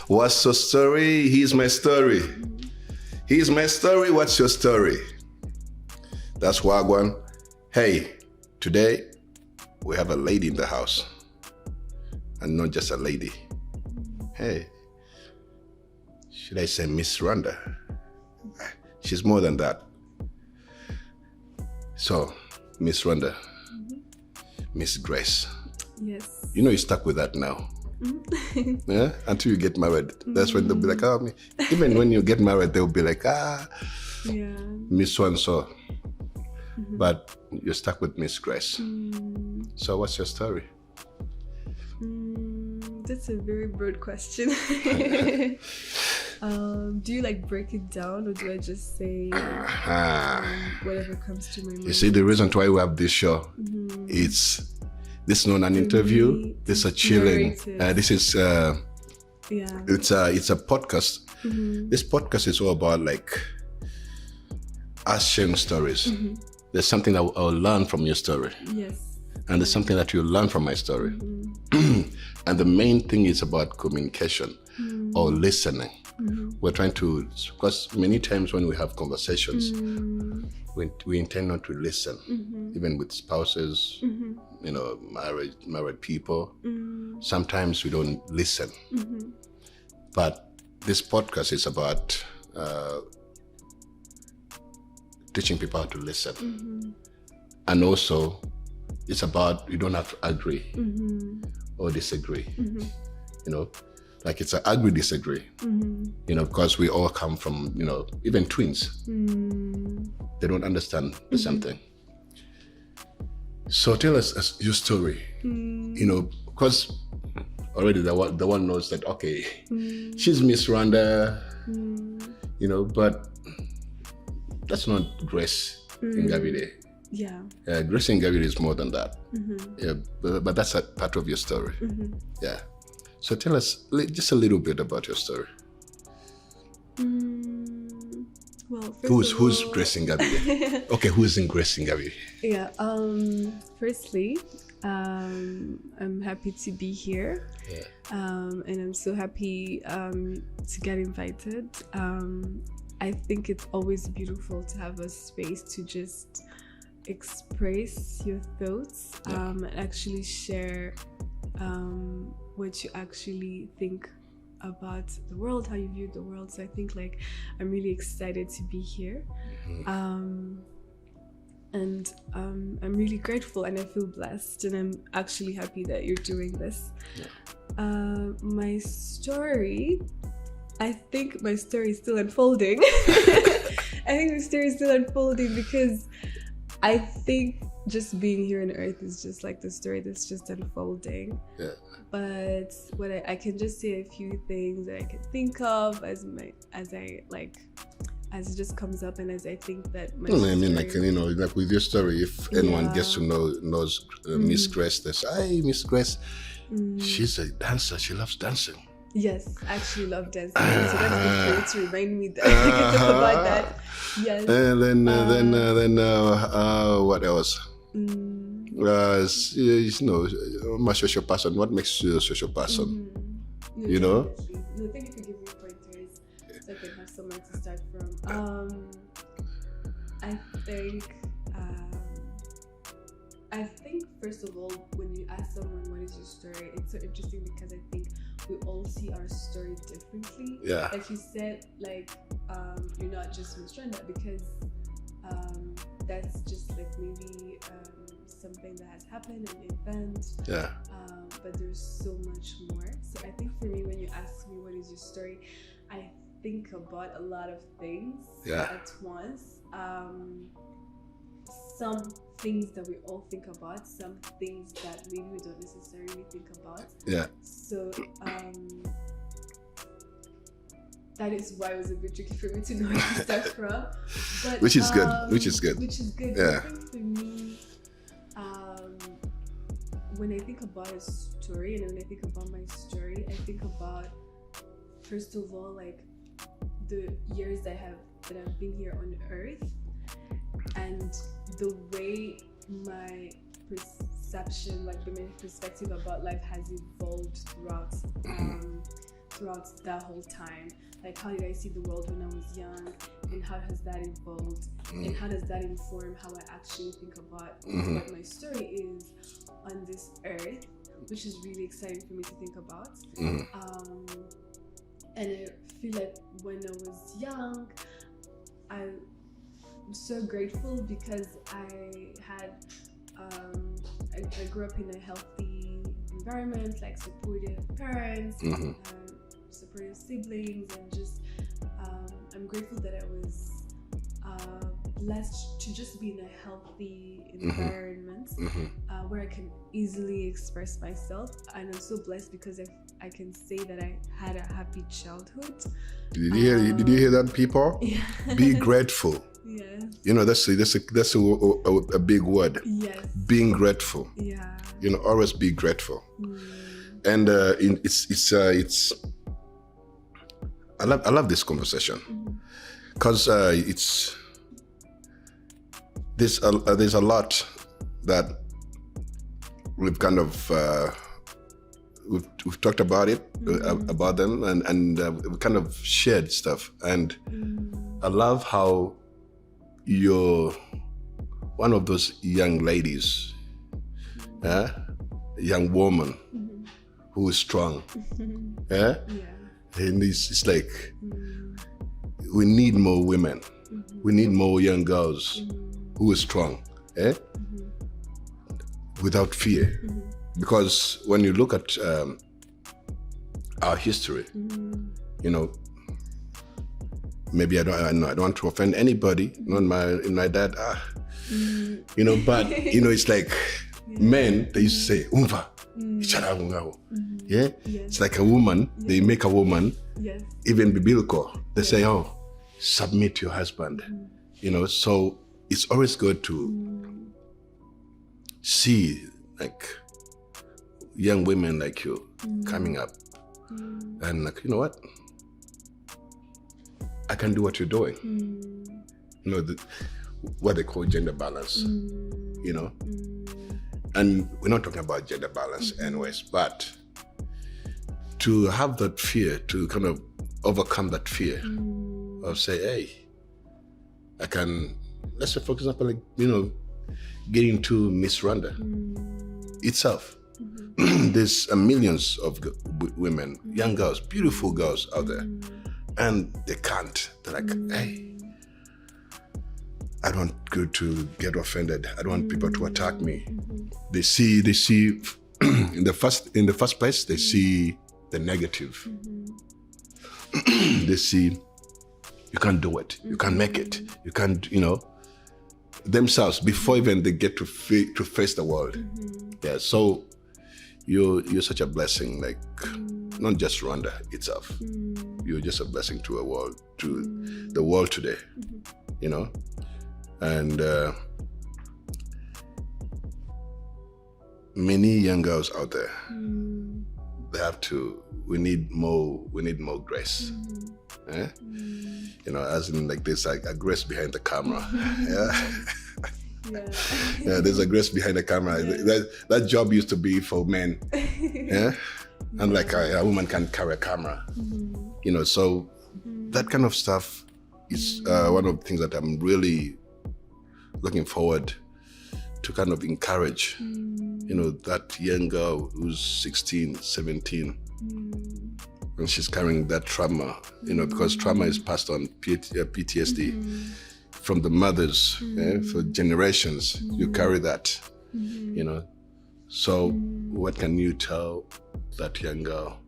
What's your story? Here's my story. Here's my story. What's your story? That's Wagwan. Hey, today we have a lady in the house. And not just a lady. Hey, should I say Miss Rwanda? She's more than that. So, Miss Rwanda, Miss Grace. Yes. You know you're stuck with that now. Yeah? Until you get married. That's when they'll be like, oh, even when you get married, they'll be like, Miss so-and-so. But you're stuck with Miss Grace. So what's your story? That's a very broad question. Do you like break it down, or do I just say whatever comes to my mind? You see, the reason why we have this show, this is not an interview. This is a chilling. This is it's a podcast. This podcast is all about like us sharing stories. There's something that I'll learn from your story. Yes. And there's something that you'll learn from my story. And the main thing is about communication or listening. We're trying to, because many times when we have conversations, we intend not to listen, even with spouses, you know, married people. Sometimes we don't listen. But this podcast is about teaching people how to listen. And also, it's about, you don't have to agree or disagree. You know, like it's an agree, disagree. You know, because we all come from, you know, even twins. They don't understand the same thing. So tell us your story. You know, because already the one knows that, okay, she's Miss Rwanda, you know, but that's not Grace Ingabire. Yeah. Grace Ingabire is more than that. Yeah, but that's a part of your story. Yeah. So tell us just a little bit about your story. Well, who's Grace Ingabire? Okay, who's in Grace Ingabire? Yeah. Firstly, I'm happy to be here. Yeah. And I'm so happy to get invited. I think it's always beautiful to have a space to just express your thoughts and actually share what you actually think about the world, how you view the world. So I think like I'm really excited to be here. And I'm really grateful and I feel blessed, and I'm actually happy that you're doing this. My story, I think my story is still unfolding. I think the story is still unfolding because I think just being here on Earth is just like the story that's just unfolding. Yeah. But what I can just say a few things that I can think of as it just comes up, and as I think that my story, I mean, like, you know, like with your story, if anyone gets to knows Miss Grace, they say, "Hi, Miss Grace, she's a dancer. She loves dancing." Yes, I actually love dancing. So that's good for you to remind me that I can talk about that. Yes. And then what else? You know, I'm a social person. What makes you a social person? You know? No, thank you for giving me pointers so I can have somewhere to start from. I think first of all, when you ask someone what is your story, it's so interesting because I think we all see our story differently. Yeah. Like you said, like you're not just Miss Rwanda, because that's just like maybe something that has happened, an event. Yeah. But there's so much more. So I think for me, when you ask me what is your story, I think about a lot of things at once. Some things that we all think about, some things that maybe we don't necessarily think about. Yeah. So that is why it was a bit tricky for me to know where to start from. But, which is good. Yeah. I think for me, when I think about a story and when I think about my story, I think about, first of all, like the years that I've been here on Earth, and the way my perception, like my perspective about life has evolved throughout. throughout that whole time. Like, how did I see the world when I was young, and how has that evolved, and how does that inform how I actually think about what my story is on this earth, which is really exciting for me to think about. And I feel like when I was young, I'm so grateful because I had I grew up in a healthy environment, like supportive parents, supportive siblings, and just I'm grateful that I was blessed to just be in a healthy environment where I can easily express myself, and I'm so blessed because I can say that I had a happy childhood. Did you hear that, people? Yeah. Be grateful. Yes. You know, that's a big word. Yes. Being grateful. Yeah. You know, always be grateful. And it's I love this conversation because there's a lot that we've kind of we've talked about it about them, and we kind of shared stuff, and I love how you're one of those young ladies, young woman who is strong, and it's like we need more women, we need more young girls who are strong, without fear. Because when you look at our history, you know, maybe I don't want to offend anybody, not my dad, you know, but you know, it's like men, they used to say umva, yeah, it's like a woman, they make a woman, even biblical, they say, oh, submit to your husband, you know. So it's always good to see like young women like you coming up and like, you know what, I can do what you're doing. You know, what they call gender balance, you know. And we're not talking about gender balance anyways, but to have that fear, to kind of overcome that fear of say, hey, I can, let's say for example, like, you know, getting to Miss Rwanda itself. There's millions of women, young girls, beautiful girls out there, and they can't. They're like, hey, I don't want you to get offended. I don't want people to attack me. They see in the first place, they see the negative. They see you can't do it, you can't make it, you can't, you know, themselves before even they get to face the world. Yeah, so you're such a blessing, like not just Rwanda itself. You're just a blessing to the world today, you know. And many young girls out there, we need more grace. You know, as in like there's like a grace behind the camera. Yeah, there's a grace behind the camera. That job used to be for men. And like a woman can carry a camera. You know, so that kind of stuff is one of the things that I'm really looking forward to kind of encourage, you know, that young girl who's 16, 17, and she's carrying that trauma, you know, because trauma is passed on, PTSD, from the mothers, for generations. You carry that, you know. So what can you tell that young girl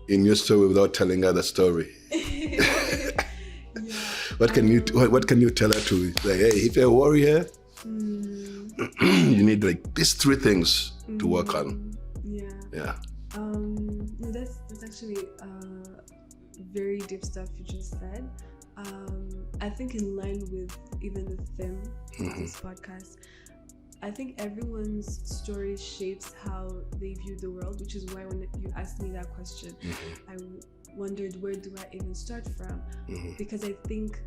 in your story without telling her the story? What can you tell her to, like, hey, if you're a warrior, you need like these three things to work on. No, that's actually very deep stuff you just said. I think in line with even the theme of this podcast, I think everyone's story shapes how they view the world, which is why when you asked me that question, I wondered, where do I even start from? Because I think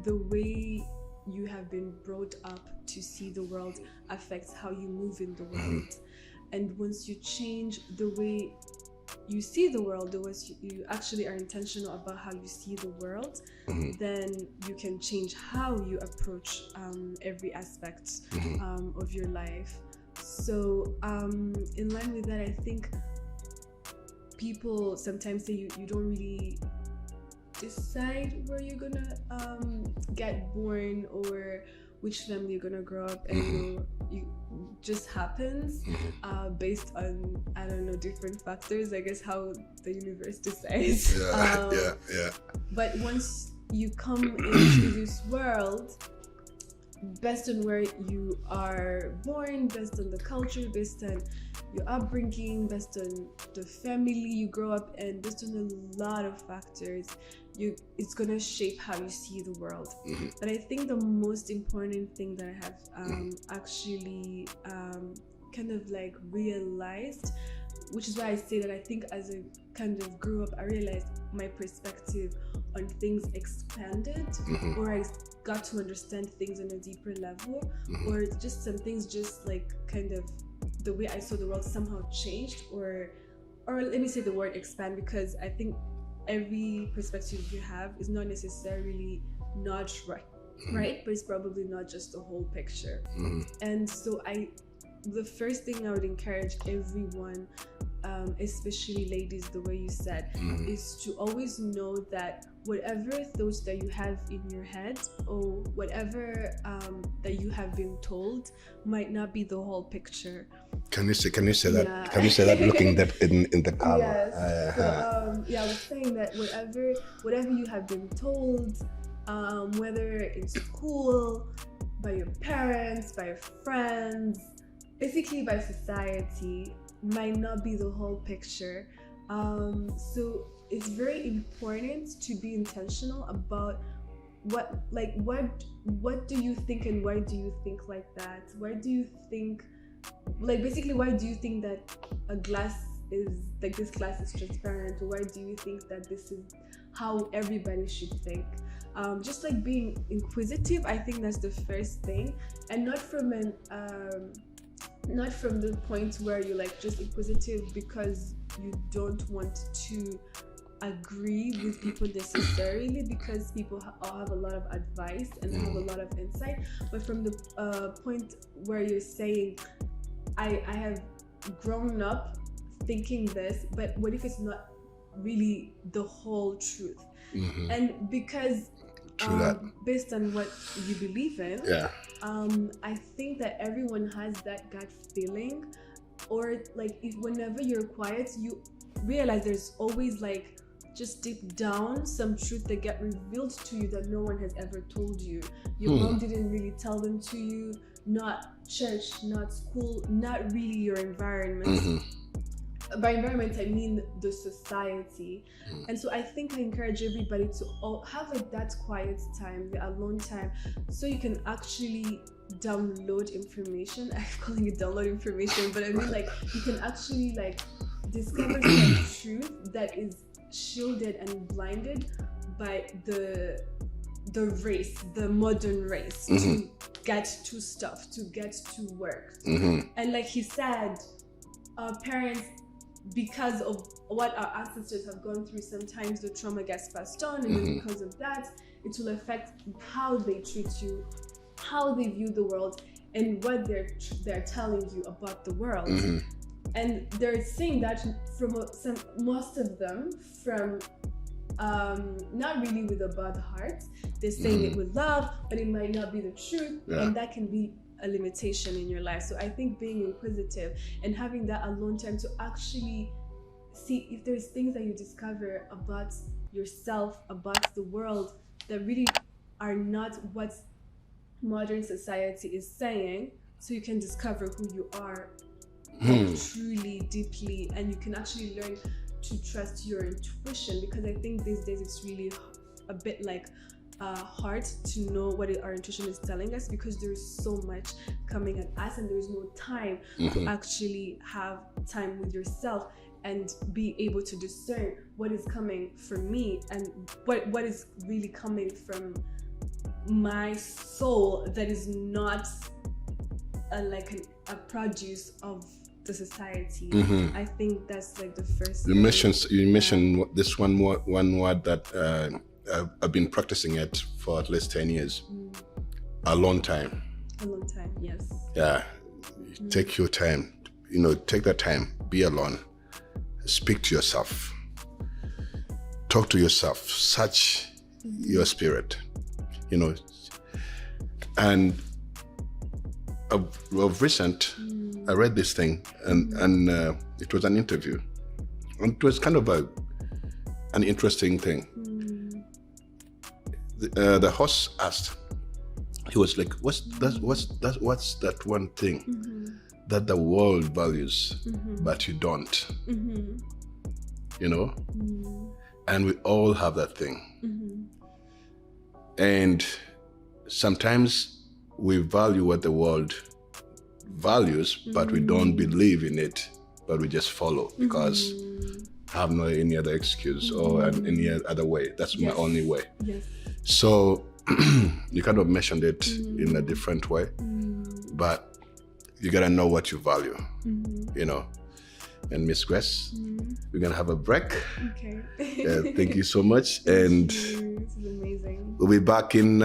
the way you have been brought up to see the world affects how you move in the world. And once you change the way you see the world, the ways you actually are intentional about how you see the world, then you can change how you approach every aspect of your life. So in line with that, I think people sometimes say you don't really decide where you're gonna get born or which family you're gonna grow up in. You just happens based on, I don't know, different factors, I guess, how the universe decides. But once you come into this world, based on where you are born, based on the culture, based on your upbringing, based on the family you grow up in, based on a lot of factors, it's gonna shape how you see the world. But I think the most important thing that I have actually kind of like realized, which is why I say that I think as I kind of grew up, I realized my perspective on things expanded, or I got to understand things on a deeper level, or just some things just like kind of the way I saw the world somehow changed, or let me say the word expand, because I think every perspective you have is not necessarily not right, but it's probably not just the whole picture. And so the first thing I would encourage everyone, especially ladies, the way you said, is to always know that whatever thoughts that you have in your head, or whatever that you have been told, might not be the whole picture. Can you say that? Yeah. Can you say that looking that in the camera? Yes. So, I was saying that whatever you have been told, whether in school, by your parents, by your friends, basically by society, might not be the whole picture. So it's very important to be intentional about what do you think, and why do you think like that? Why do you think, like, basically, why do you think that a glass is like, this glass is transparent? Or why do you think that this is how everybody should think? Just like being inquisitive, I think that's the first thing, and not from the point where you're like just inquisitive because you don't want to agree with people necessarily, because people have a lot of advice and have a lot of insight, but from the point where you're saying, I have grown up thinking this, but what if it's not really the whole truth? And because based on what you believe in, I think that everyone has that gut feeling, or like whenever you're quiet, you realize there's always like just deep down some truth that get revealed to you that no one has ever told you. Your mom didn't really tell them to you, not church, not school, not really your environment. By environment, I mean the society. And so I think I encourage everybody to have that quiet time, the alone time, so you can actually download information. I'm calling it download information, but I mean like you can actually like discover some truth that is shielded and blinded by the race, the modern race, to get to stuff, to get to work. And like he said, our parents, because of what our ancestors have gone through, sometimes the trauma gets passed on, and then because of that, it will affect how they treat you, how they view the world, and what they're telling you about the world. And they're saying that from most of them from not really with a bad heart. They're saying it with love, but it might not be the truth, and that can be a limitation in your life. So I think being inquisitive and having that alone time to actually see if there's things that you discover about yourself, about the world, that really are not what modern society is saying, so you can discover who you are truly, deeply, and you can actually learn to trust your intuition, because I think these days it's really a bit like hard to know what our intuition is telling us, because there's so much coming at us and there's no time to actually have time with yourself and be able to discern what is coming from me and what is really coming from my soul that is not a produce of the society. I think that's like the first You thing. mentioned this one word that I've been practicing it for at least 10 years. Alone time. Alone time, yes. Yeah. Take your time. Take that time. Be alone. Speak to yourself. Talk to yourself. Search your spirit. And of recent, I read this thing, and it was an interview, and it was kind of an interesting thing. The host asked, he was like, "What's that one thing that the world values, but you don't?" And we all have that thing, and sometimes we value what the world values, but we don't believe in it, but we just follow because I have no any other excuse or any other way. That's my only way. Yes. So you kind of mentioned it in a different way, but you gotta know what you value, And Miss Grace, we're gonna have a break. Okay. Thank you so much, and this is amazing. we'll be back in